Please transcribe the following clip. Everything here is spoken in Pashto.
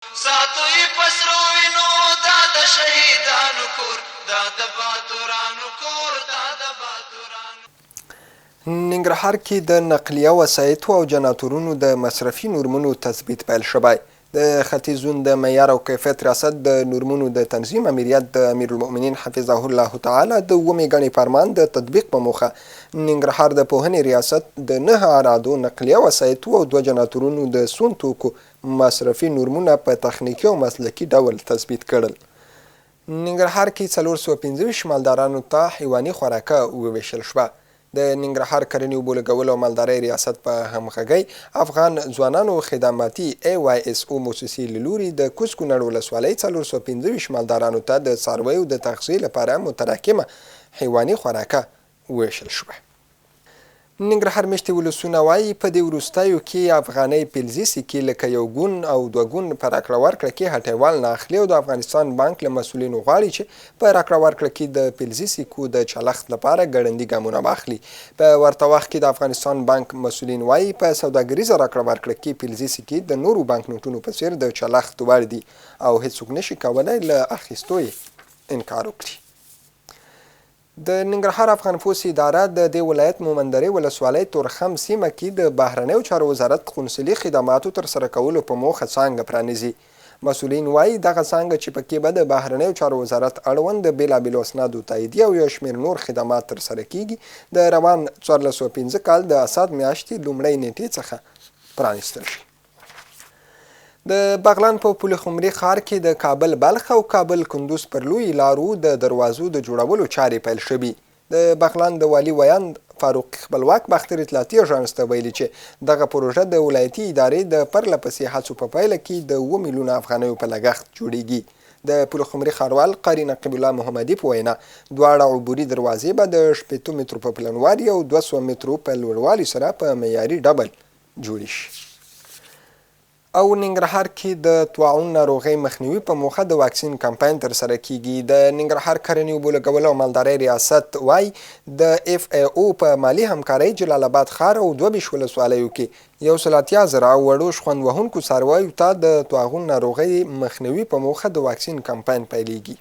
ساتوي پسرو وینو دا د شهیدانو کور دا د باتورانو کور دا د باتورانو. ننګرهار کې د نقلیه وسایطو او جنراتورونو د مصرفي نورمونو تثبیت پیل شوی. د ختیځون د معیار او کیفیت ریاست د نورمونو د تنظیم امریت د امیرالمؤمنین حفظه الله تعالی د اومې ګڼې فرمان د تطبیق په موخه ننګرهار د پوهنې ریاست د 9 اراده نقلیه وسایطو او 2 جنراتورونو د سون توکو مصرفي نورمونه په تخنیکي او مسلکي ډول تثبیت کړل. ننګرهار کې 425 مالدارانو ته حیواني خوراکه وویشل شوه. د ننګرهار کرنې اوبو لګولو او مالدارۍ ریاست په همغږۍ افغان ځوانانو خدماتي AYSO موسسې له لوري د کوز کونړ ولسوالۍ 425 مالدارانو ته د څارویو د تغذیې لپاره متراکمه حیواني خوراکه وویشل شوه. ننګرهار میشتې ولسونه وایي په دې وروستیو کې افغانۍ فلزي سکې لکه 1 ګون او 2 ګون په راکړه ورکړه کې هټیوال نه اخلي او د افغانستان بانک له مسؤلینو غواړي چې په راکړه ورکړه کې د فلزي سکو د چلښت لپاره ګړندي ګامونه واخلي. په ورته وخت کې د افغانستان بانک مسؤلین وایي په سوداګریزه راکړه ورکړه کې فلزي سکې د نورو بانکنوټونو په څیر د چلښت وړ دي او هیڅوک نشي کولی له اخیستو یې انکار وکړي. د ننګرهار افغان فوس اداره د دې ولایت مومندرې ولسوالۍ تورخم سیمه کې د بهرنیو چارو وزارت قونسلي خدماتو ترسره کولو په موخه څانګه پرانیزي. مسؤلین وایي دغه څانګه چې پکې به د بهرنیو چارو وزارت اړوند د بېلابېلو اسنادو تاییدیه او یو شمېر نور خدمات ترسره کیږي د روان 1415 کال د اساد میاشتې لومړۍ نیټې څخه پرانیستل شي. د بغلان په پل خمري ښار کې د کابل بلخ او کابل کندوز پر لوی لارو د دروازو د جوړولو چارې پیل شوي. د بغلان د والي ویاند فاروق خپلواک باختر اطلاعاتي اژانس ته ویلي چې دغه پروژه د ولایتي ادارې د پرله پسې هڅو په پایله کې د 7 میلیونه افغانیو په لګښت جوړیږي. د پل خمري ښاروال قاری نقیب الله محمدي په وینا دواړه عبوري دروازې به د 8 مترو په پلنوالي او 200 مترو په لوړوالي سره په معیاري ډول جوړې شي. او ننګرهار کې د طاعون ناروغۍ مخنیوي په موخه د واکسین کمپاین ترسره کیږي. د ننګرهار کرنې اوبو لګولو او مالدارۍ ریاست وایي د FAO په مالي همکارۍ جلالاباد ښار او 22 ولسوالیو کې 180,000 وړو شخوند وهونکو څارویو ته د طاعون ناروغۍ مخنیوي په موخه د واکسین کمپاین پیلیږي.